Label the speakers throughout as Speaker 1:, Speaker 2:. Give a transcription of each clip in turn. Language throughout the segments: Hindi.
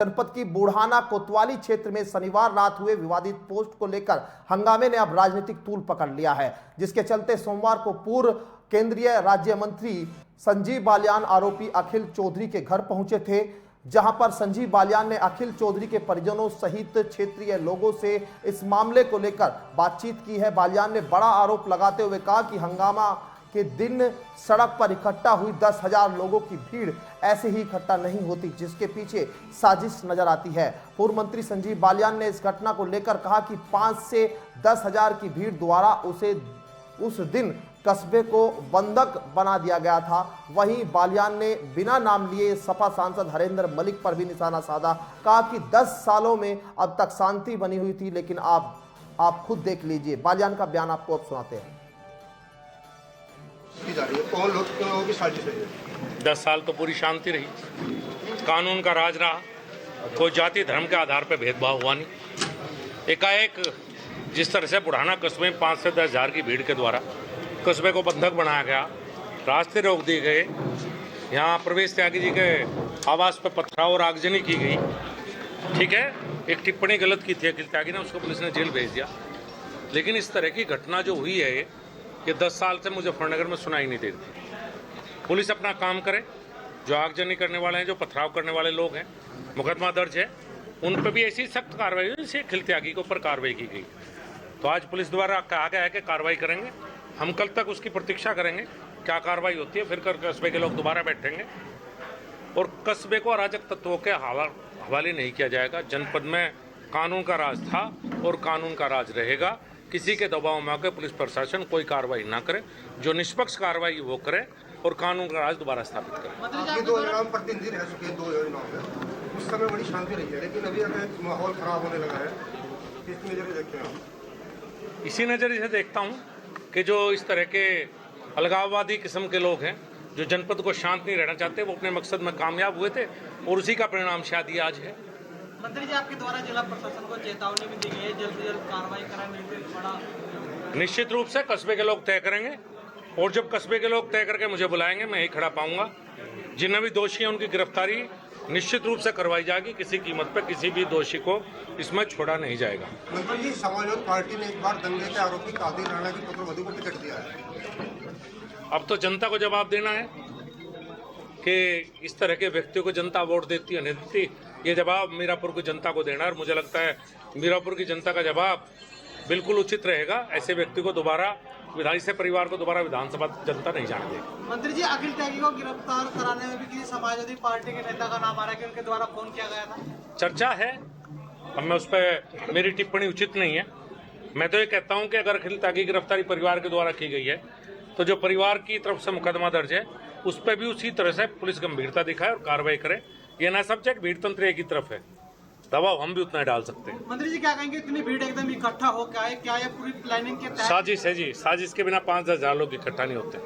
Speaker 1: जनपद की बुढ़ाना कोतवाली क्षेत्र में शनिवार रात हुए विवादित पोस्ट को लेकर हंगामे ने अब राजनीतिक तूल पकड़ लिया है, जिसके चलते सोमवार को पूर्व केंद्रीय राज्य मंत्री संजीव बालियान आरोपी अखिल चौधरी के घर पहुंचे थे, जहां पर संजीव बालियान ने अखिल चौधरी के परिजनों सहित क्षेत्रीय लोगों से इस मामले को लेकर बातचीत की है। बालियान ने बड़ा आरोप लगाते हुए कहा कि हंगामा के दिन सड़क पर इकट्ठा हुई 10,000 लोगों की भीड़ ऐसे ही इकट्ठा नहीं होती, जिसके पीछे साजिश नजर आती है। पूर्व मंत्री संजीव बालियान ने इस घटना को लेकर कहा कि 5 से 10,000 की भीड़ द्वारा उसे उस दिन कस्बे को बंधक बना दिया गया था। वहीं बालियान ने बिना नाम लिए सपा सांसद हरेंद्र मलिक पर भी निशाना साधा, कहा कि 10 सालों में अब तक शांति बनी हुई थी, लेकिन आप खुद देख लीजिए। बालियान का बयान आपको अब सुनाते हैं।
Speaker 2: कौन लोग की साजिश है?
Speaker 3: 10 साल तो पूरी शांति रही, कानून का राज रहा, कोई जाति धर्म के आधार पर भेदभाव हुआ नहीं। एकाएक जिस तरह से बुढ़ाना कस्बे में 5 से 10,000 की भीड़ के द्वारा कस्बे को बंधक बनाया गया, रास्ते रोक दिए गए, यहाँ प्रवेश त्यागी जी के आवास पर पथराव और आगजनी की गई। ठीक है, एक टिप्पणी गलत की थी अखिल त्यागी ने, उसको पुलिस ने जेल भेज दिया। लेकिन इस तरह की घटना जो हुई है ये 10 साल से मुजफ्फरनगर में सुनाई नहीं देती। पुलिस अपना काम करे, जो आगजनी करने वाले हैं, जो पथराव करने वाले लोग हैं, मुकदमा दर्ज है, उन पर भी ऐसी सख्त कार्रवाई हुई जैसे अखिल त्यागी के ऊपर कार्रवाई की गई। तो आज पुलिस द्वारा कहा गया है कि कार्रवाई करेंगे, हम कल तक उसकी प्रतीक्षा करेंगे क्या कार्रवाई होती है, फिर कस्बे के लोग दोबारा बैठेंगे और कस्बे को अराजक तत्वों के हवाले नहीं किया जाएगा। जनपद में कानून का राज था और कानून का राज रहेगा। किसी के दबाव में आकर पुलिस प्रशासन कोई कार्रवाई ना करे, जो निष्पक्ष कार्रवाई वो करे और कानून का राज दोबारा स्थापित करे।
Speaker 2: 2 योजनाओं में प्रतिनिधि रह चुके हैं, 2 योजनाओं में उस समय बड़ी शांति रही है, लेकिन अभी अगर माहौल खराब होने लगा है, किस नजरिए देखते हैं आप?
Speaker 3: इसी नजरिए से देखता हूँ कि जो इस तरह के अलगाववादी किस्म के लोग हैं, जो जनपद को शांत नहीं रहना चाहते, वो अपने मकसद में कामयाब हुए थे और उसी का परिणाम शायद ये आज है।
Speaker 4: मंत्री जी, आपके द्वारा जिला प्रशासन को चेतावनी भी दी गई है, जल्द से जल्द कार्रवाई कराने बड़ा
Speaker 3: निश्चित रूप से कस्बे के लोग तय करेंगे और जब कस्बे के लोग तय करके मुझे बुलाएंगे, मैं यही खड़ा पाऊंगा। जिन्हें भी दोषी हैं उनकी गिरफ्तारी निश्चित रूप से करवाई जाएगी। किसी कीमत पर किसी भी दोषी को इसमें छोड़ा नहीं जाएगा।
Speaker 2: मंत्री जी, समाजवादी पार्टी ने एक बार दंगे के आरोपी कादिर राणा की पुत्रवधू को टिकट दिया है।
Speaker 3: अब तो जनता को जवाब देना है कि इस तरह के व्यक्तियों को जनता वोट देती है नहीं देती, ये जवाब मीरापुर की जनता को देना है। और मुझे लगता है मीरापुर की जनता का जवाब बिल्कुल उचित रहेगा। ऐसे व्यक्ति को दोबारा ऐसे परिवार को दोबारा विधानसभा जनता नहीं जाने देगी।
Speaker 4: मंत्री जी, अखिल त्यागी को गिरफ्तार कराने में भी किसी समाजवादी पार्टी के नेता का नाम आ रहा है कि उनके द्वारा फोन किया गया था।
Speaker 3: चर्चा है, अब मैं उस पर मेरी टिप्पणी उचित नहीं है। मैं तो ये कहता हूँ कि अगर अखिल त्यागी की गिरफ्तारी परिवार के द्वारा की गई है तो जो परिवार की तरफ से मुकदमा दर्ज है उस पर भी उसी तरह से पुलिस गंभीरता दिखाए और कार्रवाई करे। ये ना समझे कि भीड़ तंत्र एक ही तरफ है, दबाव हम भी उतना डाल सकते हैं।
Speaker 4: मंत्री जी, क्या कहेंगे, इतनी भीड़ एकदम इकट्ठा हो क्या ये पूरी प्लानिंग के तहत?
Speaker 3: साजिश है जी, साजिश के बिना 5-10,000 लोग इकट्ठा नहीं होते।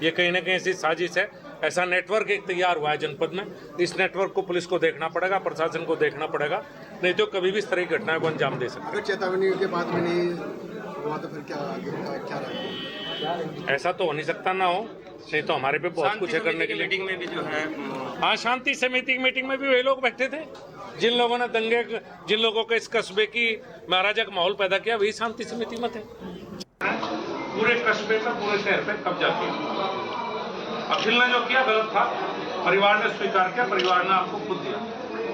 Speaker 3: ये कहीं ना कहीं ऐसी साजिश है। ऐसा नेटवर्क एक तैयार हुआ है जनपद में, इस नेटवर्क को पुलिस को देखना पड़ेगा, प्रशासन को देखना पड़ेगा, नहीं तो कभी भी इस तरह की घटनाओं को अंजाम दे सकते।
Speaker 2: अगर चेतावनी के बाद में नहीं हुआ तो फिर क्या रहेगा?
Speaker 3: ऐसा तो हो नहीं सकता ना हो, नहीं तो हमारे पे बहुत कुछ है करने के लिए।
Speaker 5: मीटिंग में भी जो है,
Speaker 3: हाँ, शांति समिति मीटिंग में भी वही लोग बैठे थे जिन लोगों ने जिन लोगों को इस कस्बे की अराजक माहौल पैदा किया, वही शांति समिति में थे। पूरे कस्बे पे, पूरे शहर पे कब्जा किया। अखिल ने जो किया गलत था, परिवार ने स्वीकार किया, परिवार ने आपको खुद दिया।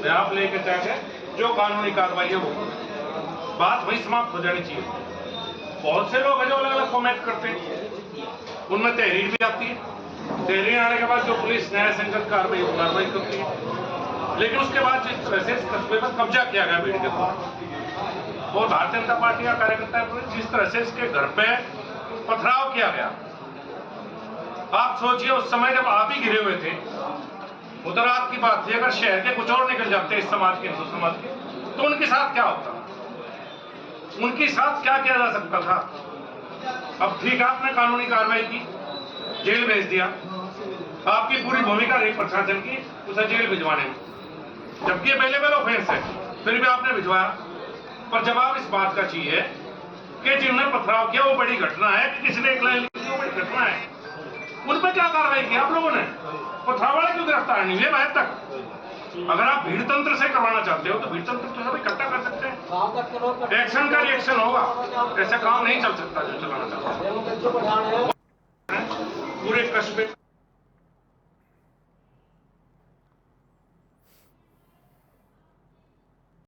Speaker 3: मैं आप लेकर जाके जो कानूनी कार्रवाई है वो बात वही समाप्त हो जानी चाहिए। बहुत से लोग हैं जो अलग अलग फॉर्मेट करते हैं, उनमें तहरीर भी आती है, तहरीर आने के बाद जो पुलिस न्याय संगत कार्रवाई करती है। लेकिन उसके बाद जिस तरह से इस कस्बे पर कब्जा किया गया भीड़ के द्वारा और भारतीय जनता पार्टी का कार्यकर्ता जिस तरह से इसके घर पे पथराव किया गया, आप सोचिए उस समय जब आप ही गिरे हुए थे, उधर आपकी बात थी, अगर शहर के कुछ और निकल जाते इस समाज के, हिंदू समाज के, तो उनके साथ क्या होता, उनके साथ क्या किया जा सकता था। अब ठीक है, आपने कानूनी कार्रवाई की, जेल भेज दिया, आपकी पूरी भूमिका रही प्रशासन की उसे जेल भिजवाने में, जबकि अवेलेबल ऑफेंस है, फिर भी आपने भिजवाया। पर जवाब इस बात का चाहिए कि जिन्होंने पथराव किया वो बड़ी घटना है, कि किसी ने एक लाइन लिखी वो बड़ी घटना है, उन पर क्या कार्रवाई की आप लोगों ने? पथराव वाले क्यों गिरफ्तार नहीं हुए आज तक? अगर आप भीड़ तंत्र से करवाना चाहते हो तो भीड़ तंत्र तो सब इकट्ठा कर सकते हैं, एक्शन का रिएक्शन होगा, ऐसा काम नहीं चल सकता जो चलाना चाहता है। पूरे कस्बे